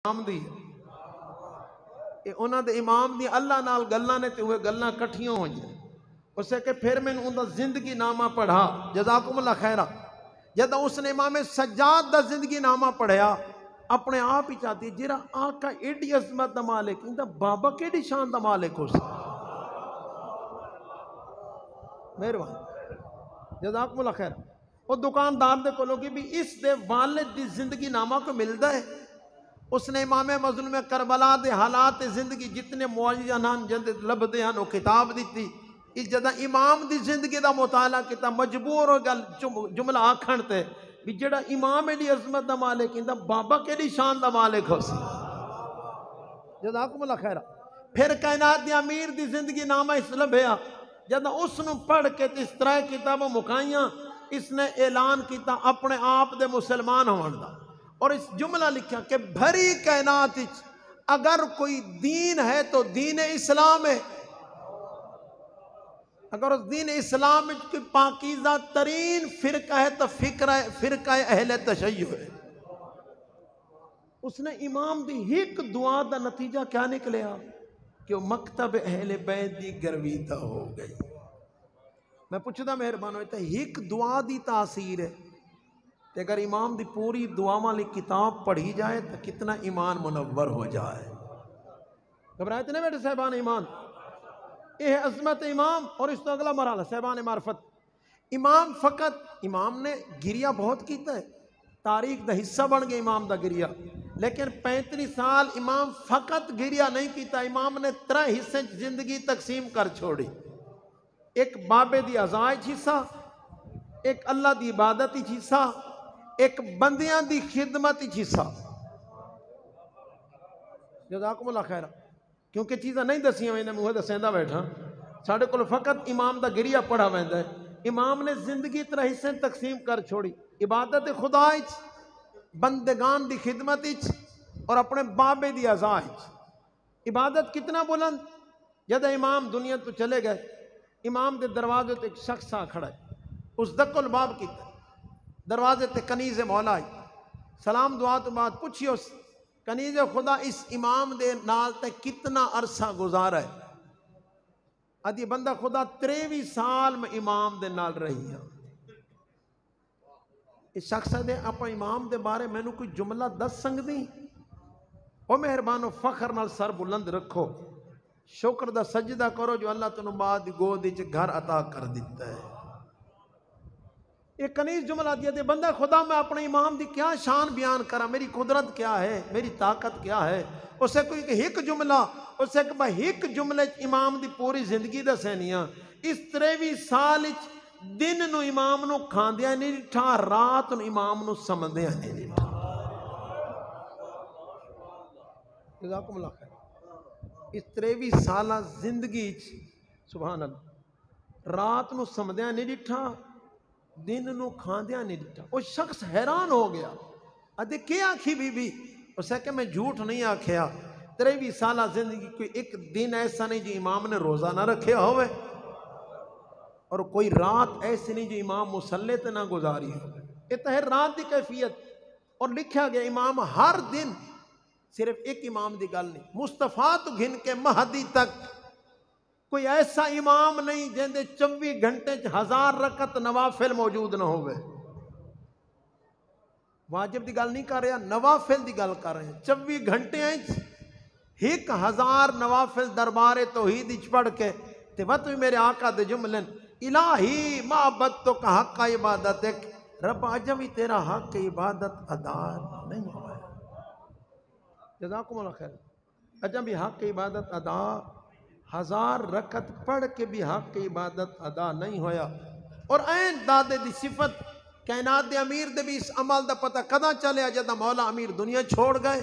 امام دی انہاں دے امام دی اللہ نال گلاں نے تے ہوئے گلاں کٹھیاں ہوئیں اسے کہ پھر میں نے انہاں زندگی نامہ پڑھا جزاکم اللہ خیرہ جدہ اس نے امام سجاد دا زندگی نامہ پڑھیا اپنے آپ ہی چاہتی جیرا آقا ایڈی عظمت دا مالک اندہ بابا کیڈی شان دا مالک ہو سکتا مہربان جزاکم اللہ خیرہ وہ دکاندار دے کو لوگی بھی اس دے والد دی زندگی نامہ کو ملدا ہے اس نے امام مظلوم کربلا دے حالات زندگی جتنے معجزان جند لبدے ہیں وہ کتاب دیتی اس جدہ امام دی زندگی دا مطالعہ کیتا مجبور ہو گل جملہ آکھن تے بھی جڑا امام دی عظمت دا مالک اندہ بابا کے دی شان دا مالک ہو سی جزاکم اللہ خیرہ پھر کائنات دی امیر دی زندگی نامہ اس لبھیا جدہ اس نے پڑھ کے اس طرح کتابوں مکائیاں اس نے اعلان کیتا اپنے آپ دے مسلمان ہونے دا اور اس جملہ لکھا کہ بھری کائنات اگر کوئی دین ہے تو دین اسلام ہے اگر اس دین اسلام کی پاکیزہ ترین فرقہ ہے تو فرقہ اہل تشیع ہے اس نے امام دی ایک دعا دا نتیجہ کیا نکلیا کہ وہ مکتب اہل بیت دی گرویدہ ہو گئی میں پوچھتا مہربان ہوتا ہے ایک دعا دی تاثیر ہے کہ اگر امام دی پوری دعا والی کتاب پڑھی جائے تو کتنا ایمان منور ہو جائے گھبرائے تو نہیں بیٹے صاحبان ایمان یہ ہے عظمت امام اور اس تو اگلا مرحلہ صاحبان معرفت امام فقط امام نے گریہ بہت کیتا ہے تاریخ دا حصہ بن گیا امام دا گریہ لیکن 35 سال امام فقط گریہ نہیں کیتا امام نے 3 حصے زندگی تقسیم کر چھوڑی ایک بابے دی ازائج حصہ ایک اللہ دی عبادت حصہ ایک بندیاں دی خدمت حصہ جزاکم اللہ خیرہ کیونکہ چیزیں نہیں دسیاں میں نے مجھے دسیندہ بیٹھا ساڑھے کل فقط امام دا گریہ پڑھا ویندہ ہے امام نے زندگی 3 حصے تقسیم کر چھوڑی عبادت خدا بندگان دی خدمت اور اپنے بابے دی ازائج عبادت کتنا بلند جب امام دنیا تو چلے گئے امام دے دروازے تے ایک شخص آ کھڑا ہے اس دق الباب کی دروازے تے کنیز مولا آئی سلام دعا تو بعد پوچھی اس کنیز خدا اس امام دے نال تے کتنا عرصہ گزارا ہے ادھی بندہ خدا 23 سال میں امام دے نال رہی ہے اس شخص دے اپا امام دے بارے میں نے کوئی جملہ 10 سنگ دی او مہربانو فخر نال سر بلند رکھو شکر دا سجدہ کرو جو اللہ تنو بعد گودی چ گھر عطا کر دیتا ہے ایک کنیز جملہ دیا دے بندہ خدا میں اپنے امام دی کیا شان بیان کرا میری قدرت کیا ہے میری طاقت کیا ہے اسے کوئی ایک جملہ اسے کہ ایک جملے امام دی پوری زندگی دا سینیاں اس 23 سال دن نو امام نو کھاندیا نہیں ڈٹھا رات نو امام نو سمندیا نہیں ڈٹھا جزاکم اللہ خیر اس 23 سالہ زندگی سبحان اللہ رات نو سمندیا نہیں ڈٹھا دن نو کھاندیا نہیں ڈٹھا وہ شخص حیران ہو گیا ادھے کیا آکھی بی بی اسے کہ میں جھوٹ نہیں آکھیا 23 سالہ زندگی کوئی ایک دن ایسا نہیں جو امام نے روزہ نہ رکھیا ہوئے اور کوئی رات ایسی نہیں جو امام مسلح تے نہ گزاری ہوئے یہ ہے رات دی کیفیت اور لکھا گیا امام ہر دن صرف ایک امام دی گل نہیں مصطفیٰ تو گھن کے مہدی تک کوئی ایسا امام نہیں جن دے 24 گھنٹے 1000 رکعت نوافل موجود نہ ہوئے واجب دی گل نہیں کر رہا نوافل دی گل کر رہے ہیں 24 گھنٹے ہیں 1000 نوافل دربار توحید پڑھ کے تے وقت بھی میرے آقا دے جملن الہی معبد تو کا حق کا عبادت رب عجمی تیرا حق کی عبادت ادا نہیں ہوا ہے جزاکم اللہ خیر عجمی حق کی عبادت ادا 1000 رکعت پڑھ کے بھی حق کی عبادت ادا نہیں ہویا اور این دادے دی صفت کائنات دے امیر دے بھی اس عمل دا پتہ کدا چلے جدہ مولا امیر دنیا چھوڑ گئے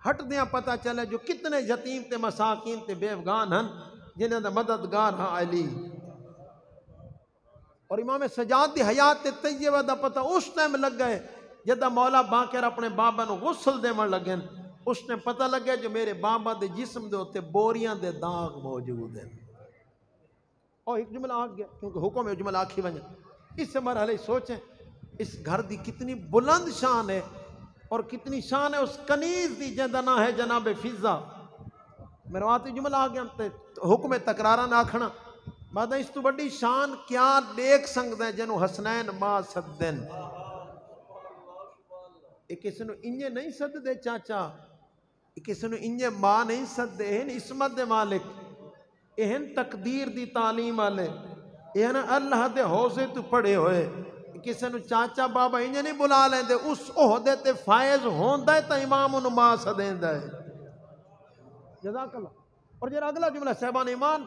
ہٹ دیا پتہ چلے جو کتنے یتیم تے مساکین تے بے افغان ہن جنہیں دا مددگار ہاں علی اور امام سجاد دی حیات تے طیبہ دا پتہ اس ٹائم لگ گئے جدہ مولا باقر اپنے بابا نو غسل دے من لگن اس نے پتہ لگے جو میرے بابا دے جسم دے ہوتے بوریاں دے داغ موجود ہیں اور ایک جملہ آگ گیا کیونکہ حکم ہے جملہ آکھی ونجا اس سے مرحلے سوچیں اس گھر دی کتنی بلند شان ہے اور کتنی شان ہے اس کنیز دی جہدا نا ہے جناب فضا. میرے واتی جملہ آ گیا تے حکم تکرارا نہ آکھنا. بعد اس تو بڑی شان کیا دیکھ سکتا ہے جنوں حسنین ماں سدن. ایک کسی نو انجے نہیں سد دے چاچا, ایک کسی نو انجے ماں نہیں سد دے. اہن عصمت دے مالک, اہن تقدیر دی تعلیم والے, اہن اللہ دے حوضے تو پڑے ہوئے. کسی نو چاچا بابا انجے نہیں بلا لیں دے, اس عہدے تے فائز ہوندا ہے تا امام انو ماں سدیندا ہے. جزاک اللہ. اور جڑا اگلا جملہ صاحبان ایمان,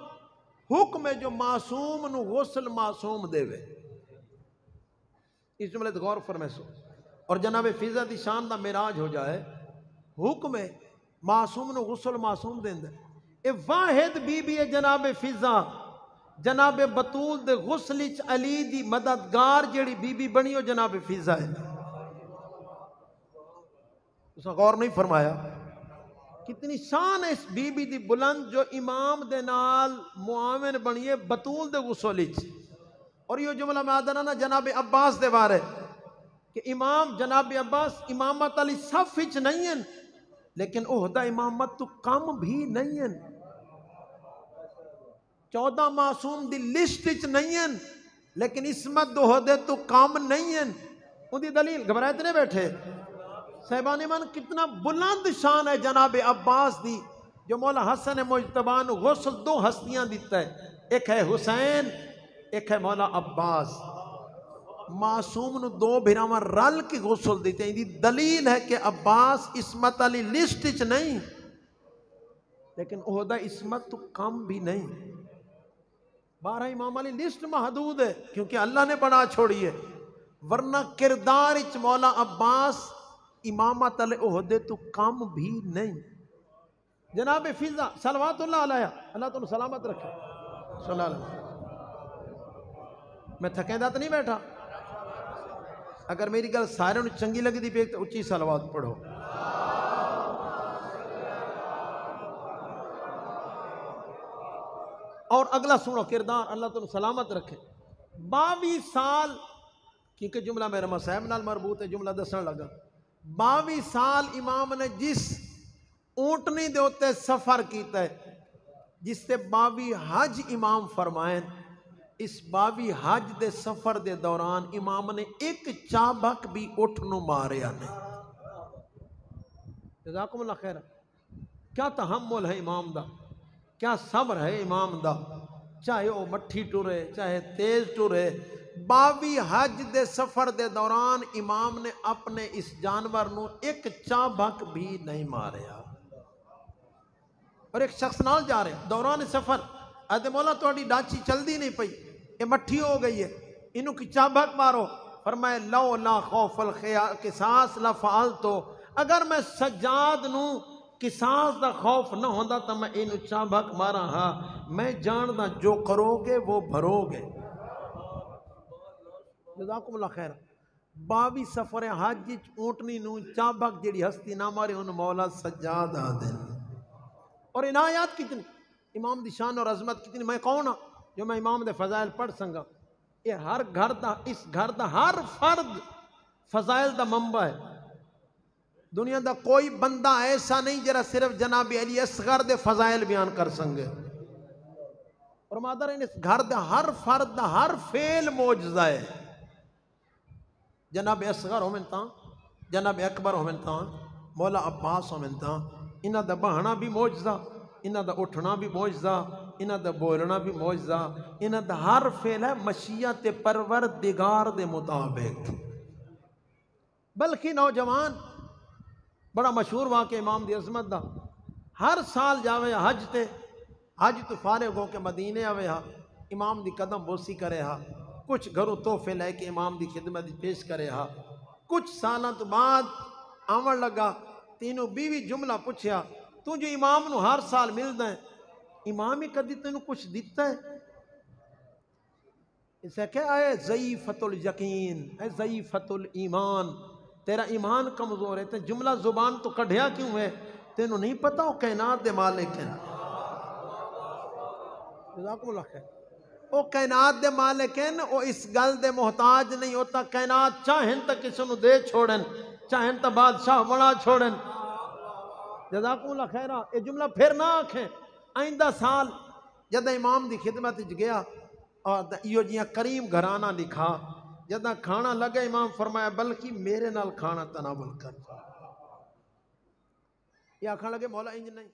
حکم ہے جو معصوم نو غسل معصوم دے وے. اس جملے تے غور فرمائے. اور جناب فضا دی شان دا معراج ہو جائے, حکم ہے معصوم نو غسل معصوم دیندا. اے واحد بی بی ہے جناب فضا, جناب بطول دے غسل وچ علی دی مددگار جیڑی بی بی بنی ہو جناب فضا ہے. اس نے غور نہیں فرمایا کتنی شان ہے اس بی بی دی بلند جو امام دے نال معاون بنیے بطول دے غسل وچ. اور یہ جملہ میں آدھا نا جناب عباس دے بارے کہ امام جناب عباس امامت علی صف وچ نہیں ہیں, لیکن عہدہ امامت تو کم بھی نہیں ہیں. 14 معصوم دی لسٹ وچ نہیں ہیں, لیکن عصمت دو عہدے تو کم نہیں ہیں. ان دی دلیل گھبرائے تے نہیں بیٹھے صاحبان ایمان. کتنا بلند شان ہے جناب عباس دی جو مولا حسن مجتبی نو غسل 2 ہستیاں دیتا ہے, ایک ہے حسین ایک ہے مولا عباس. معصوم نو 2 بھراواں رل کے غسل دیتے ہیں. دی دلیل ہے کہ عباس عصمت علی لسٹ وچ نہیں, لیکن عہدہ عصمت تو کم بھی نہیں. 12 امام علی لسٹ محدود ہے کیونکہ اللہ نے بنا چھوڑی ہے, ورنہ کردار وچ مولا عباس امامت علی عہدے تو کم بھی نہیں. جناب فضا صلوات اللہ علیہ, اللہ تعالی سلامت رکھے صلی اللہ علیہ وسلم. میں تھکیندہ تو نہیں بیٹھا, اگر میری گل سارے نو چنگی لگی دی پہ تو اچھی صلوات پڑھو. اور اگلا سنو کردار, اللہ تعالی سلامت رکھے. 22 سال, کیونکہ جملہ میرے مصاحب نال مربوط ہے, جملہ دسن لگا. 22 سال امام نے جس اونٹنی دے ہوتے سفر کیتا ہے, جس سے 22 حج امام فرمائیں, اس 22 حج دے سفر دے دوران امام نے ایک چابک بھی اٹھ نو ماریا نہیں. جزاکم اللہ خیر. کیا تحمل ہے امام دا, کیا صبر ہے امام دا, چاہے وہ مٹھی ٹورے چاہے تیز ٹورے. 22 حج دے سفر دے دوران امام نے اپنے اس جانور نو ایک چابک بھی نہیں ماریا. اور ایک شخص نال جا رہے دوران سفر, ادھے مولا تھوڑی ڈانچی چل دی نہیں پئی, یہ مٹھی ہو گئی ہے, انہوں کی چابک مارو. فرمائے لو لا خوف القصاص لفعلتو, اگر میں سجاد نو قصاص دا خوف نہ ہوندا تو میں انہوں چابک مارا ہاں. میں جاندا جو کرو گے وہ بھرو گے. جزاکم اللہ خیر. 22 سفر حج اونٹنی نو چابک جیڑی ہستی نہ مارے ان مولا سجاد آدن. اور عنایات کتنی, امام دی شان اور عظمت کتنی. میں کون ہاں جو میں امام دے فضائل پڑھ سنگا. یہ ہر گھر دا, اس گھر دا ہر فرد فضائل دا منبع ہے. دنیا دا کوئی بندہ ایسا نہیں جرا صرف جناب علی اصغر دے فضائل بیان کر سنگے. اور مادر اس گھر دا ہر فرد دا ہر فعل معجزہ ہے. جناب اصغر ہومن تاں, جناب اکبر ہومن تاں, مولا عباس ہومن تاں, انہاں دا بہنا بھی معجزہ, انہاں دا اٹھنا بھی معجزہ, انہاں دا بولنا بھی معجزہ. انہاں دا ہر فعل ہے مشیت پروردگار دے مطابق. بلکہ نوجوان بڑا مشہور واقع امام دی عظمت دا, ہر سال جاوے حج تے, حج تو فارغ ہو کے مدینے آوے ہا, امام دی قدم بوسی کرے ہا, کچھ گھروں تحفے لے کے امام دی خدمت پیش کرے ہا. کچھ سالاں تو بعد آون لگا, تینوں بیوی جملہ پوچھیا, تو جو امام نو ہر سال ملدا ہے, امام ہی کدی تینوں کچھ دیتا ہے؟ اسے کہ اے ضعیفۃ الیقین, اے ضعیفۃ الایمان, تیرا ایمان کمزور ہے. تے جملہ زبان تو کڈھیا کیوں ہے؟ تینوں نہیں پتہ وہ کائنات دے مالک ہیں. جزاکم اللہ خیر. وہ کائنات دے مالک ہیں, وہ اس گل دے محتاج نہیں ہوتا. کائنات چاہیں تک کسی نو دے چھوڑن, چاہیں تو بادشاہ بنا چھوڑن جزاکم اللہ خیرہ یہ جملہ پھر نہ آکھیں آئندہ سال جدہ امام دی خدمت گیا اور یہ جیاں کریم گھرانہ لکھا جدہ کھانا لگا امام فرمایا بلکہ میرے نال کھانا تناول کر یہ آکھاں لگے مولا انج نہیں